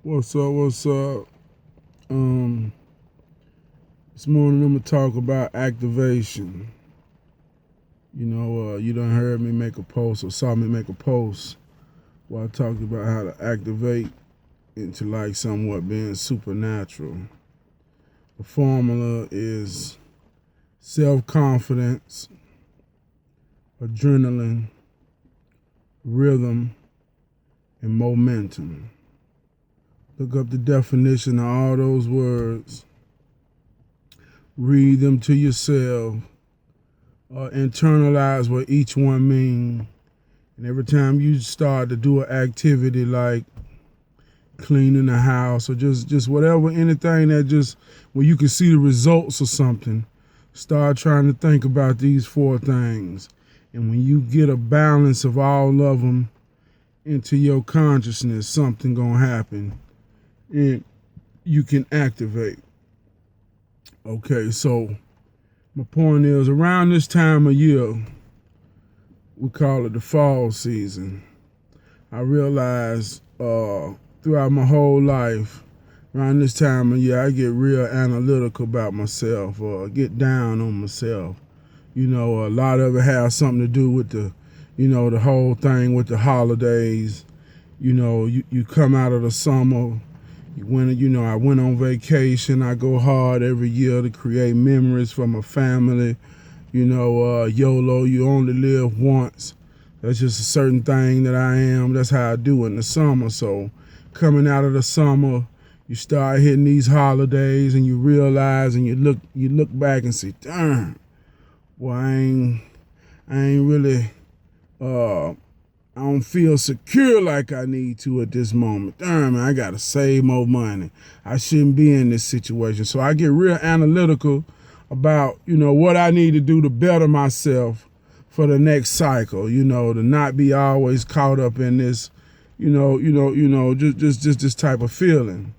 What's up? What's up? Um, this morning I'm gonna talk about activation. You done heard me make a post or saw me make a post where I talked about how to activate into like somewhat being supernatural. The formula is self-confidence, adrenaline, rhythm, and momentum. Look up the definition of all those words. Read them to yourself. Internalize what each one means. And every time you start to do an activity like cleaning the house or just whatever, anything that just where you can see the results or something, start trying to think about these four things. And when you get a balance of all of them into your consciousness, something gonna happen and you can activate. Okay, so my point is around this time of year, we call it the fall season. I realized throughout my whole life, around this time of year, I get real analytical about myself or get down on myself. A lot of it has something to do with the whole thing with the holidays. You come out of the summer. I went on vacation. I go hard every year to create memories for my family. YOLO, you only live once. That's just a certain thing that I am. That's how I do in the summer. So coming out of the summer, you start hitting these holidays and you realize and you look back and say, darn, well, I ain't really I don't feel secure like I need to at this moment. Darn, man, I gotta save more money. I shouldn't be in this situation. So I get real analytical about, what I need to do to better myself for the next cycle, to not be always caught up in this, just this type of feeling.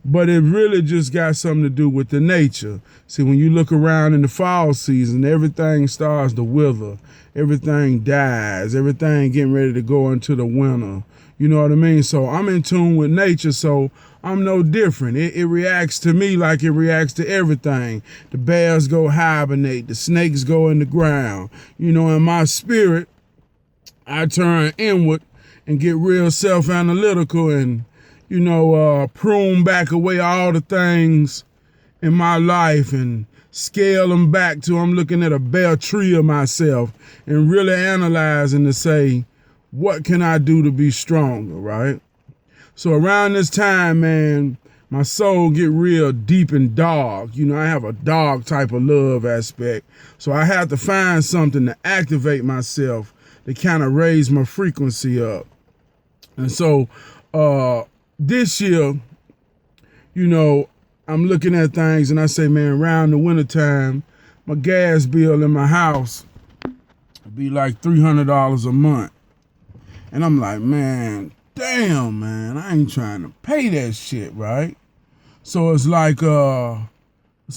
But it really just got something to do with the nature. See, when you look around in the fall season, everything starts to wither. Everything dies. Everything getting ready to go into the winter. You know what I mean? So I'm in tune with nature, so I'm no different. It reacts to me like it reacts to everything. The bears go hibernate. The snakes go in the ground. In my spirit, I turn inward and get real self-analytical and prune back away all the things in my life and scale them back to I'm looking at a bare tree of myself and really analyzing to say, what can I do to be stronger, right? So around this time, man, my soul get real deep and dark. I have a dark type of love aspect. So I have to find something to activate myself to kind of raise my frequency up. And so, this year, I'm looking at things and I say, man, around the wintertime, my gas bill in my house would be like $300 a month. And I'm like, man, damn, man, I ain't trying to pay that shit, right? So it's like, well,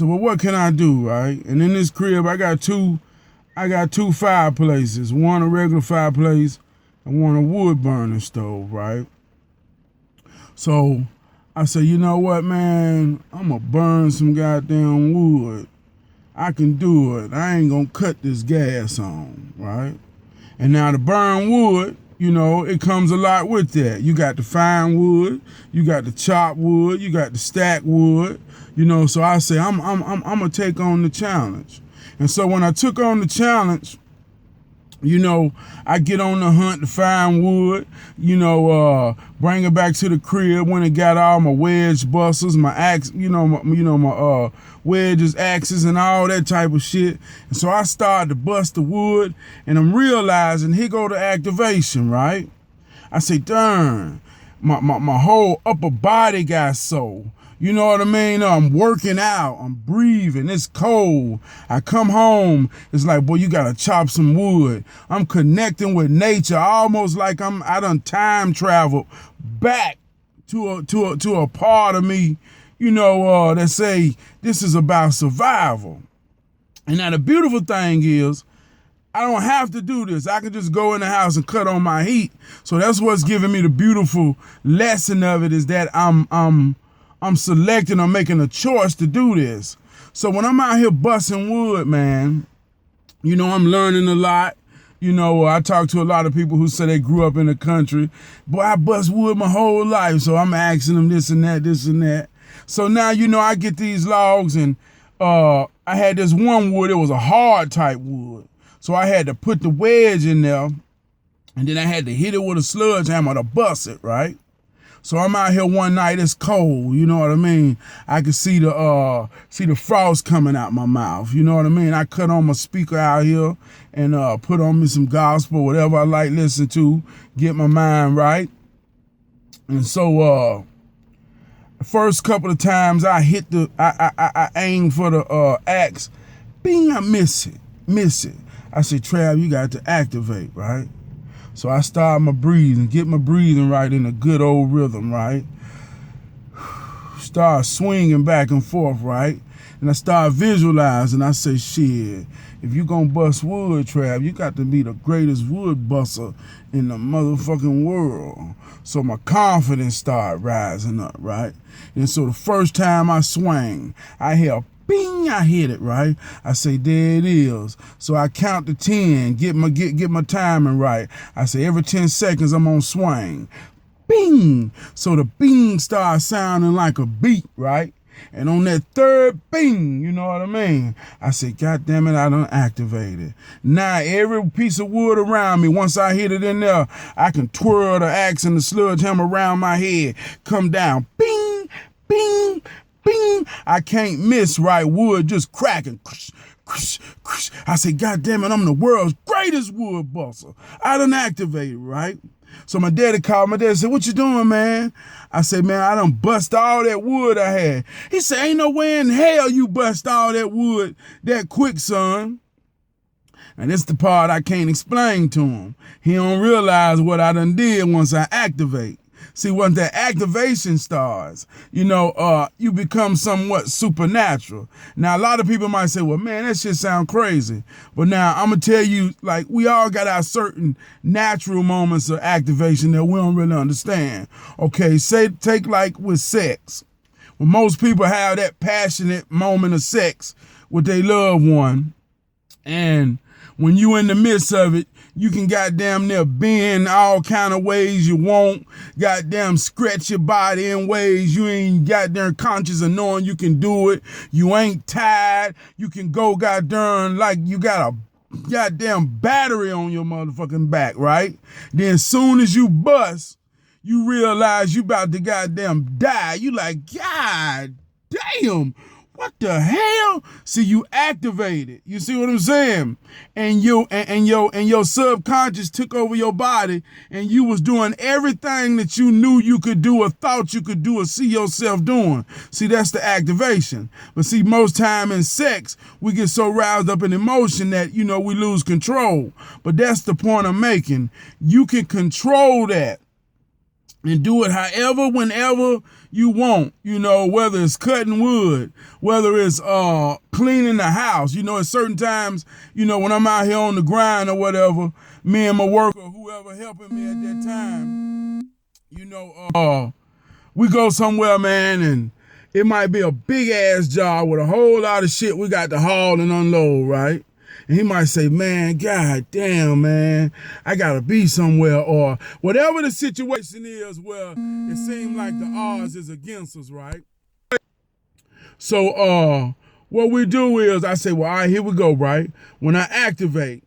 what can I do, right? And in this crib, I got two fireplaces, one a regular fireplace and one a wood burning stove, right? So I said, you know what, man? I'm going to burn some goddamn wood. I can do it. I ain't going to cut this gas on, right? And now to burn wood, it comes a lot with that. You got the fine wood, you got the chopped wood, you got the stacked wood, So I say, I'm going to take on the challenge. And so when I took on the challenge, I get on the hunt to find wood, bring it back to the crib when it got all my wedge busters, my axe, my wedges, axes, and all that type of shit. And so I started to bust the wood, and I'm realizing here go the activation, right? I say, darn, my whole upper body got sore. You know what I mean? I'm working out. I'm breathing. It's cold. I come home. It's like, boy, you got to chop some wood. I'm connecting with nature almost like I done time traveled back to a part of me, that say this is about survival. And now the beautiful thing is I don't have to do this. I can just go in the house and cut on my heat. So that's what's giving me the beautiful lesson of it, is that I'm selecting, I'm making a choice to do this. So when I'm out here busting wood, man, you know, I'm learning a lot. You know, I talk to a lot of people who say they grew up in the country. Boy, I bust wood my whole life. So I'm asking them this and that, this and that. So now, you know, I get these logs, and I had this one wood. It was a hard type wood. So I had to put the wedge in there, and then I had to hit it with a sludge hammer to bust it, right? So I'm out here one night, it's cold, you know what I mean? I could see the frost coming out my mouth, you know what I mean? I cut on my speaker out here and put on me some gospel, whatever I like listen to, get my mind right. And so the first couple of times I hit I aim for the axe, bing, I miss it. I said, Trav, you got to activate, right? So I start my breathing, get my breathing right in a good old rhythm, right? Start swinging back and forth, right? And I start visualizing. I say, shit, if you gonna bust wood, Trav, you got to be the greatest wood buster in the motherfucking world. So my confidence start rising up, right? And so the first time I swing, I hear bing, I hit it, right? I say, there it is. So I count to 10, get my timing right. I say, every 10 seconds I'm on swing. Bing. So the bing starts sounding like a beat, right? And on that third bing, you know what I mean? I said, God damn it, I done activated. Now every piece of wood around me, once I hit it in there, I can twirl the axe and the sludge hammer around my head, come down, bing, bing, bing. I can't miss, right? Wood just cracking. I say, God damn it, I'm the world's greatest wood buster. I done activated, right? So my daddy called. My dad said, what you doing, man? I said, man, I done bust all that wood I had. He said, ain't no way in hell you bust all that wood that quick, son. And this the part I can't explain to him. He don't realize what I done did once I activate. See, once that activation starts, you know, you become somewhat supernatural. Now, a lot of people might say, well, man, that shit sound crazy. But now I'm going to tell you, like, we all got our certain natural moments of activation that we don't really understand. Okay, take like with sex. When most people have that passionate moment of sex with their loved one, and when you in the midst of it, you can goddamn near bend all kind of ways you want, goddamn stretch your body in ways you ain't goddamn conscious of knowing you can do it. You ain't tired. You can go goddamn like you got a goddamn battery on your motherfucking back, right? Then soon as you bust, you realize you about to goddamn die. You like, God damn. What the hell? See, you activated. You see what I'm saying? And your subconscious took over your body, and you was doing everything that you knew you could do or thought you could do or see yourself doing. See, that's the activation. But see, most time in sex, we get so roused up in emotion that, you know, we lose control. But that's the point I'm making. You can control that and do it however, whenever you want, you know, whether it's cutting wood, whether it's cleaning the house. You know, at certain times, you know, when I'm out here on the grind or whatever, me and my worker, whoever helping me at that time, you know, we go somewhere, man, and it might be a big ass job with a whole lot of shit we got to haul and unload, right? And he might say, man, God damn, man, I got to be somewhere, or whatever the situation is where it seems like the odds is against us, right? So what we do is I say, well, all right, here we go, right? When I activate,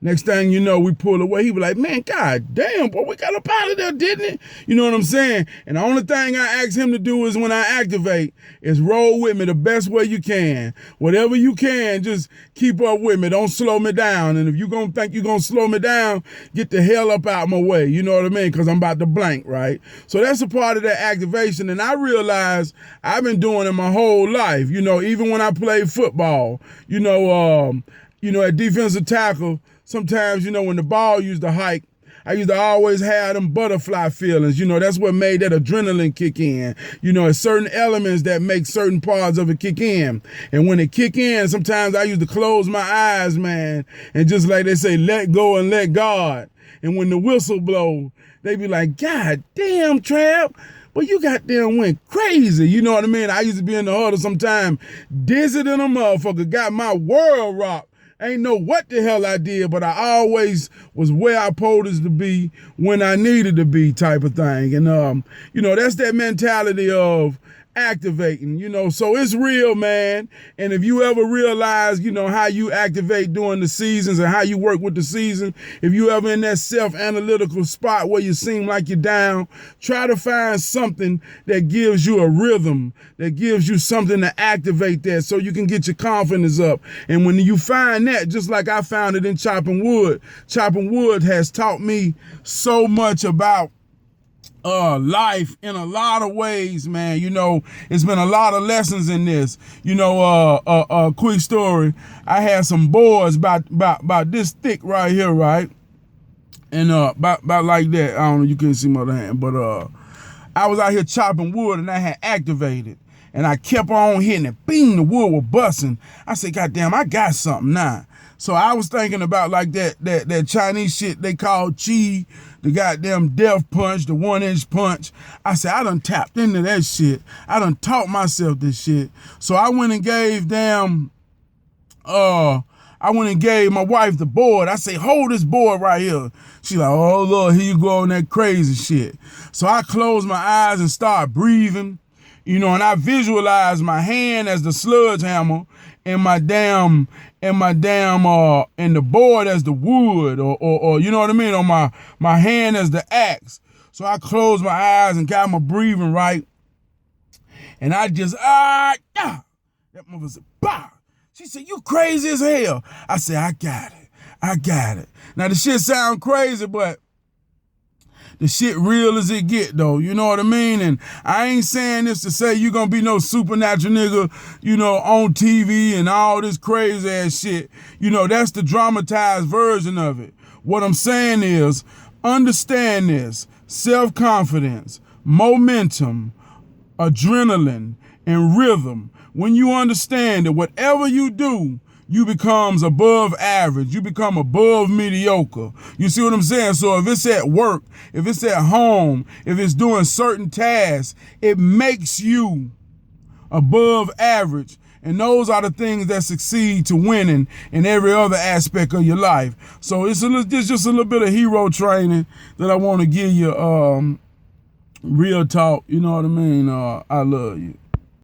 next thing you know, we pull away. He be like, man, God damn, boy, we got up out of there, didn't it? You know what I'm saying? And the only thing I ask him to do is when I activate is roll with me the best way you can. Whatever you can, just keep up with me. Don't slow me down. And if you gonna think you're gonna slow me down, get the hell up out my way. You know what I mean? Because I'm about to blank, right? So that's a part of that activation. And I realize I've been doing it my whole life. You know, even when I played football, you know, at defensive tackle, sometimes, you know, when the ball used to hike, I used to always have them butterfly feelings. You know, that's what made that adrenaline kick in. You know, it's certain elements that make certain parts of it kick in. And when it kick in, sometimes I used to close my eyes, man, and just like they say, let go and let God. And when the whistle blow, they be like, God damn, Trap, well, you goddamn went crazy. You know what I mean? I used to be in the huddle sometime, dizzy than a motherfucker, got my world rocked. Ain't know what the hell I did, but I always was where I supposed to be when I needed to be type of thing. And, you know, that's that mentality of activating, you know, so it's real, man. And if you ever realize, you know, how you activate during the seasons and how you work with the season, if you ever in that self-analytical spot where you seem like you're down, try to find something that gives you a rhythm, that gives you something to activate that so you can get your confidence up. And when you find that, just like I found it in chopping wood has taught me so much about life in a lot of ways, man. You know, it's been a lot of lessons in this. You know, quick story. I had some boards about this thick right here, right? And about like that. I don't know, you can't see my other hand, but I was out here chopping wood and I had activated. And I kept on hitting it. Bing, the wood was busting. I said, God damn, I got something now. So I was thinking about like that Chinese shit they call chi, the goddamn death punch, the 1-inch punch. I said, I done tapped into that shit. I done taught myself this shit. So I went and gave my wife the board. I say, hold this board right here. She like, oh Lord, here you go on that crazy shit. So I closed my eyes and start breathing, you know, and I visualized my hand as the sludge hammer and and the board as the wood or you know what I mean, on my hand as the axe. So I closed my eyes and got my breathing right. And I just, that mother said, bah. She said, you crazy as hell. I said, I got it. Now the shit sound crazy, but the shit real as it get, though. You know what I mean? And I ain't saying this to say you gonna be no supernatural nigga, you know, on TV and all this crazy ass shit. You know, that's the dramatized version of it. What I'm saying is, understand this. Self-confidence, momentum, adrenaline, and rhythm. When you understand that whatever you do, you becomes above average. You become above mediocre. You see what I'm saying? So if it's at work, if it's at home, if it's doing certain tasks, it makes you above average. And those are the things that succeed to winning in every other aspect of your life. So it's just a little bit of hero training that I want to give you. Real talk, you know what I mean? I love you.